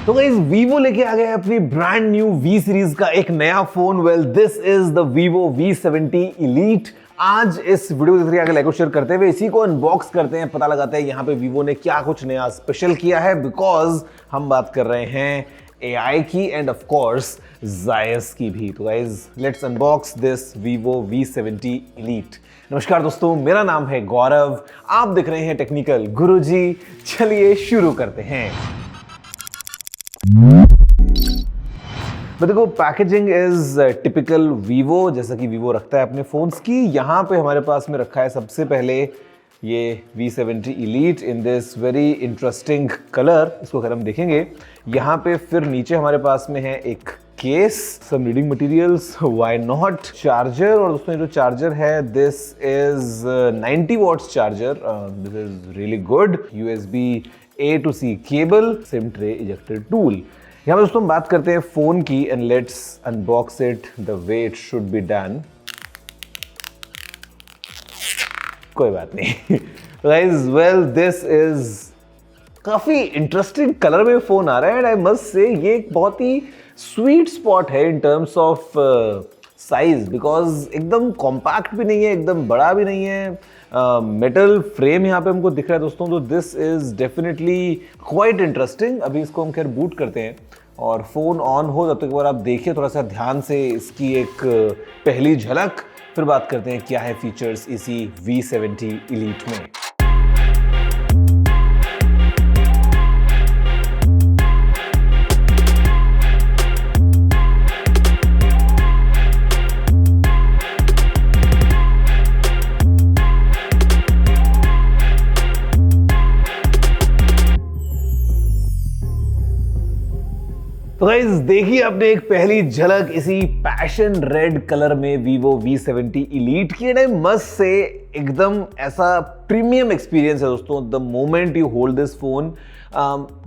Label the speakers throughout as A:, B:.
A: तो guys Vivo लेके आ गया है अपनी ब्रांड न्यू वी सीरीज का एक नया phone. Well this is the Vivo V70 Elite। आज इस वीडियो के जरिए आगे लाइक और शेयर करते हुए इसी को अनबॉक्स करते हैं, पता लगाते हैं यहाँ पे वीवो ने क्या कुछ नया स्पेशल किया है, बिकॉज हम बात कर रहे हैं AI की एंड ऑफ कोर्स Zeiss की भी। तो guys let's unbox this Vivo V70 Elite। नमस्कार दोस्तों, मेरा नाम है गौरव, आप देख रहे हैं टेक्निकल गुरुजी। चलिए शुरू करते हैं। देखो पैकेजिंग इज टिपिकल वीवो, जैसा कि वीवो रखता है अपने फोन्स की। यहाँ पे हमारे पास में रखा है सबसे पहले ये V70 Elite in this very interesting colour. इसको अगर हम देखेंगे यहाँ पे, फिर नीचे हमारे पास में है एक case, some reading materials, why not, charger. और दोस्तों जो चार्जर है this is 90 watts charger, this is really good. USB A to C cable, sim tray ejector tool. यहाँ पे दोस्तों हम बात करते हैं फोन की and let's unbox it the way it should be done. कोई बात नहीं गाइस, वेल दिस इज काफी इंटरेस्टिंग कलर में फोन आ रहा है एंड आई मस्ट से ये एक बहुत ही स्वीट स्पॉट है in terms of size, because एकदम कॉम्पैक्ट भी नहीं है, एकदम बड़ा भी नहीं है। मेटल फ्रेम यहाँ पे हमको दिख रहा है दोस्तों, तो this is definitely quite interesting. अभी इसको हम खैर बूट करते हैं और फोन ऑन हो, तब तक एक बार आप देखिए थोड़ा सा ध्यान से इसकी एक पहली झलक, फिर बात करते हैं क्या है फीचर्स इसी V70 Elite में। तो गाइस देखिए आपने एक पहली झलक इसी पैशन रेड कलर में वीवो V70 Elite की। एंड मस्ट से एकदम ऐसा प्रीमियम एक्सपीरियंस है दोस्तों the moment you hold this phone.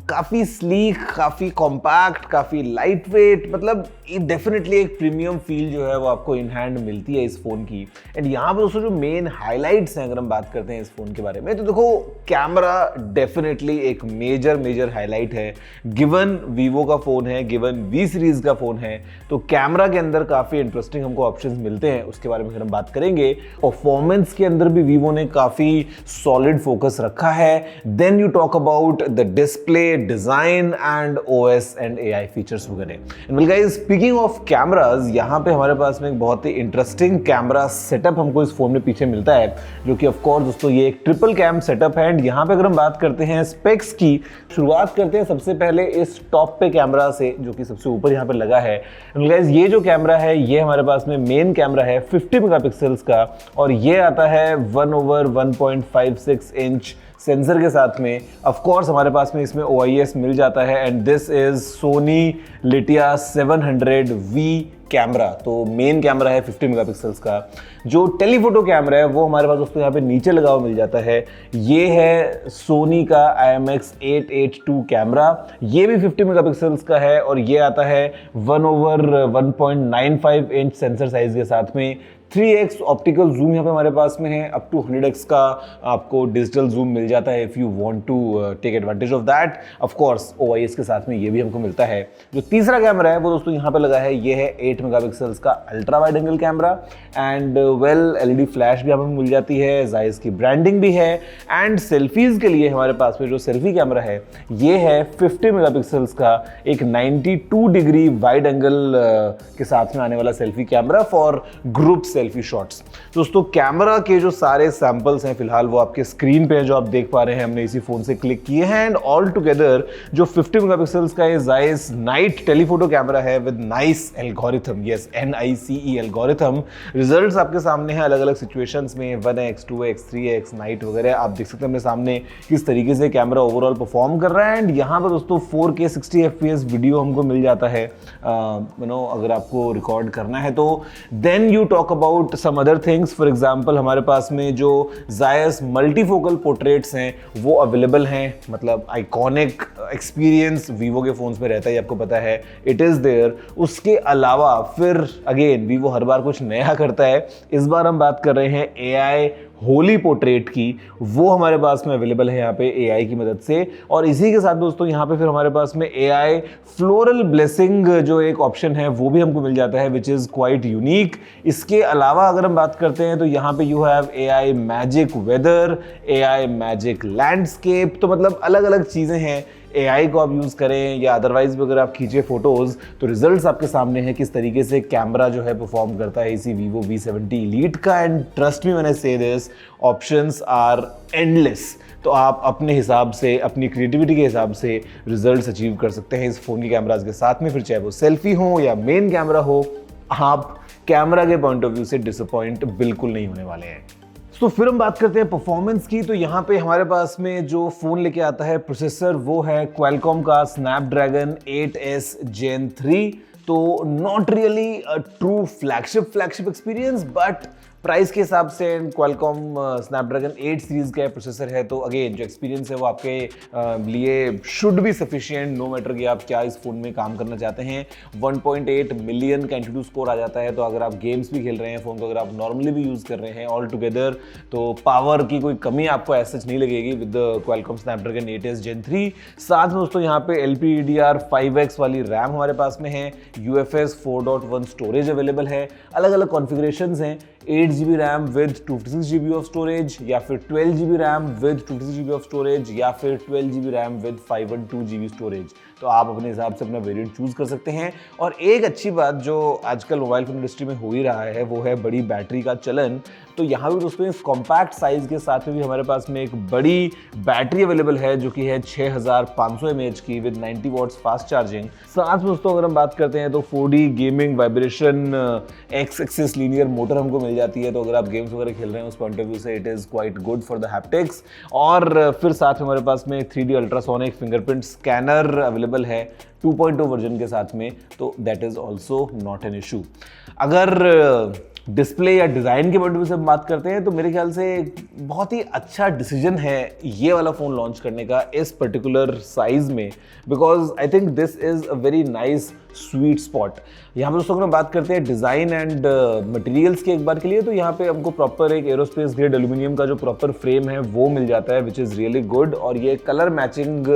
A: काफ़ी स्लीक, काफ़ी कॉम्पैक्ट, काफ़ी लाइट वेट, मतलब डेफिनेटली एक प्रीमियम फील जो है वो आपको इन हैंड मिलती है इस फ़ोन की। एंड यहाँ पर दोस्तों जो मेन हाइलाइट्स हैं अगर हम बात करते हैं इस फ़ोन के बारे में, तो देखो कैमरा डेफिनेटली एक मेजर हाईलाइट है। गिवन वीवो का फ़ोन है, गिवन V सीरीज़ का फ़ोन है, तो कैमरा के अंदर काफ़ी इंटरेस्टिंग हमको ऑप्शंस मिलते हैं, उसके बारे में अगर हम बात करेंगे। परफॉर्मेंस के अंदर भी वीवो ने काफ़ी सॉलिड फोकस रखा है। Then you talk about the display, design and OS and AI features वगैरह। And well guys, speaking of cameras, यहाँ पे हमारे पास में एक बहुत ही इंटरेस्टिंग कैमरा सेटअप हमको इस फोन में पीछे मिलता है, जो कि ऑफ कोर्स दोस्तों ये एक ट्रिपल कैम सेटअप है। एंड यहाँ पे अगर हम बात करते हैं स्पेक्स की, शुरुआत करते हैं सबसे पहले इस टॉप पे कैमरा से, जो कि सबसे ऊपर यहाँ पे लगा है। एंड गाइस ये जो कैमरा है ये हमारे पास में मेन कैमरा है 50 मेगापिक्सल्स का, और ये आता है 1/1.56 इंच सेंसर के साथ में। ऑफ कोर्स हमारे पास में इसमें OIS मिल जाता है। And this is Sony Lytia 700V camera. तो मेन कैमरा है 50 मेगापिक्सल्स का। जो टेलीफोटो कैमरा है वो हमारे पास दोस्तों यहाँ पे नीचे लगा हुआ मिल जाता है। ये है सोनी का IMX882 कैमरा, ये भी 50 मेगापिक्सल्स का है, और ये आता है 1/1.95 इंच सेंसर साइज के साथ में। 3x ऑप्टिकल जूम यहाँ पे हमारे पास में है, अप टू 100x का आपको डिजिटल जूम मिल जाता है if you want to take advantage of that. Of course OIS के साथ में ये भी हमको मिलता है। जो तीसरा कैमरा है वो दोस्तों यहाँ पे लगा है, ये है 8 मेगापिक्सल्स का ultra wide angle camera. And well LED flash भी हमें मिल जाती है, Zeiss की ब्रांडिंग भी है। एंड सेल्फीज के लिए हमारे पास में जो सेल्फी कैमरा है ये है 50 मेगापिक्सल्स का एक 92 डिग्री वाइड एंगल के साथ में आने वाला selfie camera for group selfie shots. दोस्तों कैमरा के जो सारे सैंपल्स हैं फिलहाल वो आपके स्क्रीन पे जो आप देख पा रहे हैं, हमने इसी फोन से क्लिक किए हैं। एंड ऑल टुगेदर जो 50 मेगापिक्सल्स का ये Zeiss नाइट टेलीफोटो कैमरा है with nice algorithm, yes NICE algorithm. Results आपके सामने हैं अलग अलग सिचुएशंस में, 1x 2x 3x नाइट वगैरह। आप देख सकते हैं अपने सामने किस तरीके से कैमरा ओवरऑल परफॉर्म कर रहा है। एंड यहाँ पर दोस्तों 4K 60 FPS वीडियो हमको मिल जाता है, अगर आपको रिकॉर्ड करना है तो। Then you talk about some other things, for example हमारे पास में जो Zeiss मल्टीफोकल पोर्ट्रेट्स हैं वो अवेलेबल हैं, मतलब आइकॉनिक एक्सपीरियंस वीवो के फोन्स में रहता है, आपको पता है, इट इज़ देयर। उसके अलावा फिर अगेन वीवो हर बार कुछ नया करता है। इस बार हम बात कर रहे हैं AI होली पोर्ट्रेट की, वो हमारे पास में अवेलेबल है यहाँ पे AI की मदद से। और इसी के साथ दोस्तों यहाँ पे फिर हमारे पास में AI फ्लोरल ब्लेसिंग जो एक ऑप्शन है वो भी हमको मिल जाता है, विच इज़ क्वाइट यूनिक। इसके अलावा अगर हम बात करते हैं तो यहाँ पे you have AI magic weather, AI magic landscape. तो मतलब अलग अलग चीज़ें हैं। AI को आप यूज़ करें या अदरवाइज भी अगर आप खींचे फोटोज़ तो रिजल्ट्स आपके सामने हैं किस तरीके से कैमरा जो है परफॉर्म करता है इसी Vivo V70 Elite का। And trust me when I से दिस, ऑप्शंस आर एंडलेस। तो आप अपने हिसाब से, अपनी क्रिएटिविटी के हिसाब से रिजल्ट्स अचीव कर सकते हैं इस फ़ोन की कैमराज के साथ में, फिर चाहे वो सेल्फी हो या मेन कैमरा हो। आप कैमरा के पॉइंट ऑफ व्यू से डिसअपॉइंट बिल्कुल नहीं होने वाले हैं। तो फिर हम बात करते हैं परफॉर्मेंस की। तो यहाँ पे हमारे पास में जो फ़ोन लेके आता है प्रोसेसर वो है क्वालकॉम का स्नैपड्रैगन 8S Gen 3। तो not really a true flagship experience, but price के हिसाब से क्वालकॉम स्नैपड्रैगन 8 सीरीज़ का प्रोसेसर है, तो अगेन जो एक्सपीरियंस है वो आपके लिए should be sufficient, no matter कि आप क्या इस फ़ोन में काम करना चाहते हैं। 1.8 मिलियन का एंट्री स्कोर आ जाता है, तो अगर आप गेम्स भी खेल रहे हैं फ़ोन को, अगर आप नॉर्मली भी यूज़ कर रहे हैं ऑल टुगेदर, तो पावर की कोई कमी आपको ऐसा नहीं लगेगी with the Qualcomm Snapdragon 8S Gen 3। साथ में दोस्तों यहाँ पे LPDDR5X वाली रैम हमारे पास में है, UFS 4.1 स्टोरेज अवेलेबल है, अलग अलग कॉन्फ़िगरेशंस हैं, 8GB RAM with 256GB of storage, या फिर 12GB RAM with 256GB of storage, या फिर 12GB RAM with 512GB storage. तो आप अपने हिसाब से अपना वेरिएंट चूज कर सकते हैं। और एक अच्छी बात जो आजकल मोबाइल फोन इंडस्ट्री में हो ही रहा है वो है बड़ी बैटरी का चलन। तो यहाँ भी दोस्तों इस कॉम्पैक्ट साइज के साथ में भी हमारे पास में एक बड़ी बैटरी अवेलेबल है जो कि है 6500 mAh की विद 90 वॉट्स फास्ट चार्जिंग। साथ में दोस्तों अगर हम बात करते हैं तो 4D gaming vibration x axis linear motor हमको मिल जाती है। तो अगर आप गेम्स वगैरह खेल रहे हैं उस पॉइंट ऑफ व्यू से it is quite good for the haptics. और फिर साथ में हमारे पास में 3D ultrasonic fingerprint scanner available है 2.0 वर्जन के साथ में, तो that is also not an issue. अगर डिस्प्ले या डिज़ाइन के पॉइंट ऑफ व्यू से हम बात करते हैं तो मेरे ख्याल से बहुत ही अच्छा डिसीजन है ये वाला फ़ोन लॉन्च करने का इस पर्टिकुलर साइज़ में, because I think this is a very nice sweet spot. यहाँ पर दोस्तों अगर हम बात करते हैं डिज़ाइन एंड मटेरियल्स की एक बार के लिए, तो यहाँ पे हमको प्रॉपर एक एरोस्पेस ग्रेड एल्यूमिनियम का जो प्रॉपर फ्रेम है वो मिल जाता है विच इज़ रियली गुड। और ये कलर मैचिंग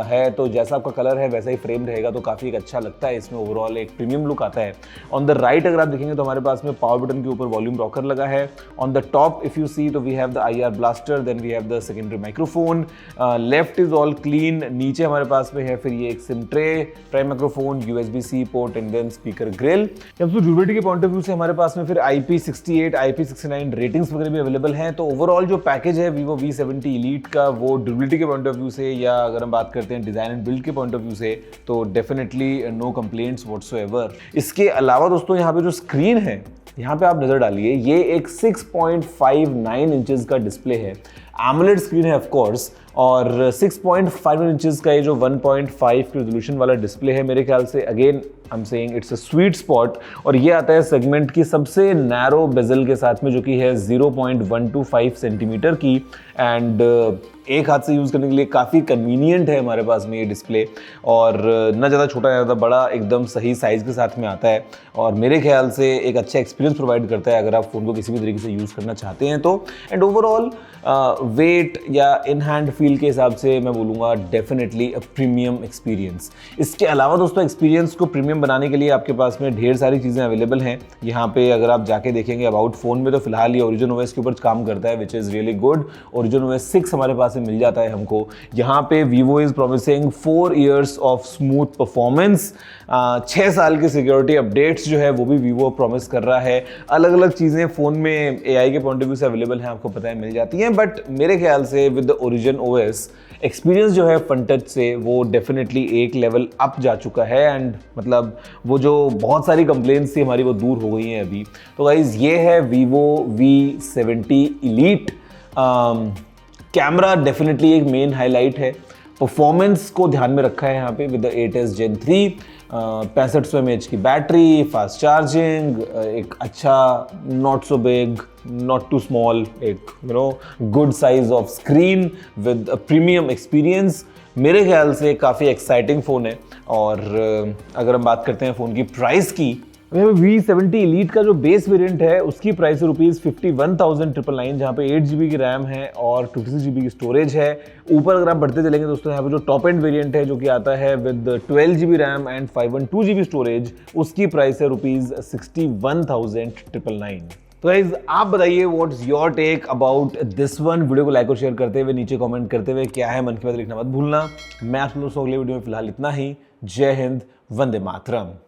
A: है, तो जैसा आपका कलर है वैसा ही फ्रेम रहेगा, तो काफ़ी एक अच्छा लगता है, इसमें ओवरऑल एक प्रीमियम लुक आता है। ऑन द राइट अगर आप देखेंगे तो हमारे पास में पावर बटन के ऊपर वॉल्यूम रॉकर लगा है। On the top if you see तो we have the IR blaster, then we have the secondary microphone. Left is all clean. नीचे हमारे पास में है फिर ये एक sim tray, prime microphone, USB-C port and then speaker grill. जब तो ड्यूरेबिलिटी के पॉइंट ऑफ व्यू से हमारे पास में फिर IP68, IP69 रेटिंग्स वगैरह भी अवेलेबल हैं। तो ओवरऑल जो पैकेज है Vivo V70 Elite का वो ड्यूरेबिलिटी के पॉइंट ऑफ व्यू से या अगर हम बात करते हैं डिज़ाइन एंड बिल्ड के पॉइंट ऑफ व्यू से तो डेफिनेटली नो कंप्लेंट्स व्हाटसोएवर। इसके अलावा दोस्तों यहाँ पे जो स्क्रीन है यहाँ पे आप नज़र डालिए, ये एक 6.59 इंचेस का डिस्प्ले है, AMOLED स्क्रीन है ऑफ कोर्स, और 6.5 इंचेस का ये जो 1.5 की रेजोल्यूशन वाला डिस्प्ले है, मेरे ख्याल से again I am saying it's a sweet spot. और ये आता है सेगमेंट की सबसे नैरो बेजल के साथ में जो कि है 0.125 सेंटीमीटर की, एंड एक हाथ से यूज़ करने के लिए काफ़ी कन्वीनियंट है हमारे पास में ये डिस्प्ले। और ना ज़्यादा छोटा ज़्यादा बड़ा, एकदम सही साइज़ के साथ में आता है और मेरे ख्याल से एक अच्छा एक्सपीरियंस प्रोवाइड करता है अगर आप फ़ोन को किसी भी तरीके से यूज़ करना चाहते हैं तो। एंड ओवरऑल वेट या इन हैंड फील के हिसाब से मैं बोलूँगा डेफिनेटली अ प्रीमियम एक्सपीरियंस। इसके अलावा दोस्तों एक्सपीरियंस को प्रीमियम बनाने के लिए आपके पास में ढेर सारी चीज़ें अवेलेबल हैं। यहाँ पे अगर आप जाके देखेंगे अबाउट फ़ोन में तो फिलहाल ये Origin OS के ऊपर काम करता है which is really good. Origin OS 6 हमारे पास में मिल जाता है हमको। यहाँ पे Vivo is promising 4 years of smooth performance, 6 साल के सिक्योरिटी अपडेट्स जो है वो भी Vivo प्रॉमिस कर रहा है। अलग अलग चीज़ें फ़ोन में AI के पॉइंट ऑफ व्यू से अवेलेबल हैं, आपको पता है मिल जाती हैं, बट मेरे ख्याल से with the Origin OS experience जो है फ्रंट टच से वो डेफिनेटली एक लेवल अप जा चुका है। एंड मतलब वो जो बहुत सारी कंप्लेंट्स थी हमारी वो दूर हो गई हैं अभी। तो गाइज ये है Vivo V70 Elite। Camera definitely एक मेन हाईलाइट है। परफॉर्मेंस को ध्यान में रखा है यहाँ पे with the 8S Gen 3, 6500 mAh की बैटरी, फास्ट चार्जिंग, एक अच्छा not so big not too small, एक good size of screen with a premium experience. मेरे ख्याल से काफ़ी एक्साइटिंग फ़ोन है। और अगर हम बात करते हैं फ़ोन की प्राइस की V70 Elite का जो बेस वेरिएंट है उसकी प्राइस है ₹51,999, जहाँ पे 8GB की रैम है और 256GB की स्टोरेज है। ऊपर अगर आप बढ़ते चलेंगे दोस्तों, यहाँ पे जो टॉप एंड वेरिएंट है जो कि आता है with 12GB RAM and 512GB storage, उसकी प्राइस है ₹61,999। तो गाइज आप बताइए what's your take about this one. Video को लाइक और शेयर करते हुए नीचे कमेंट करते हुए क्या है मन की बात लिखना मत भूलना। मैं आप लोगों से अगले वीडियो में फिलहाल इतना ही। जय हिंद, वंदे मातरम।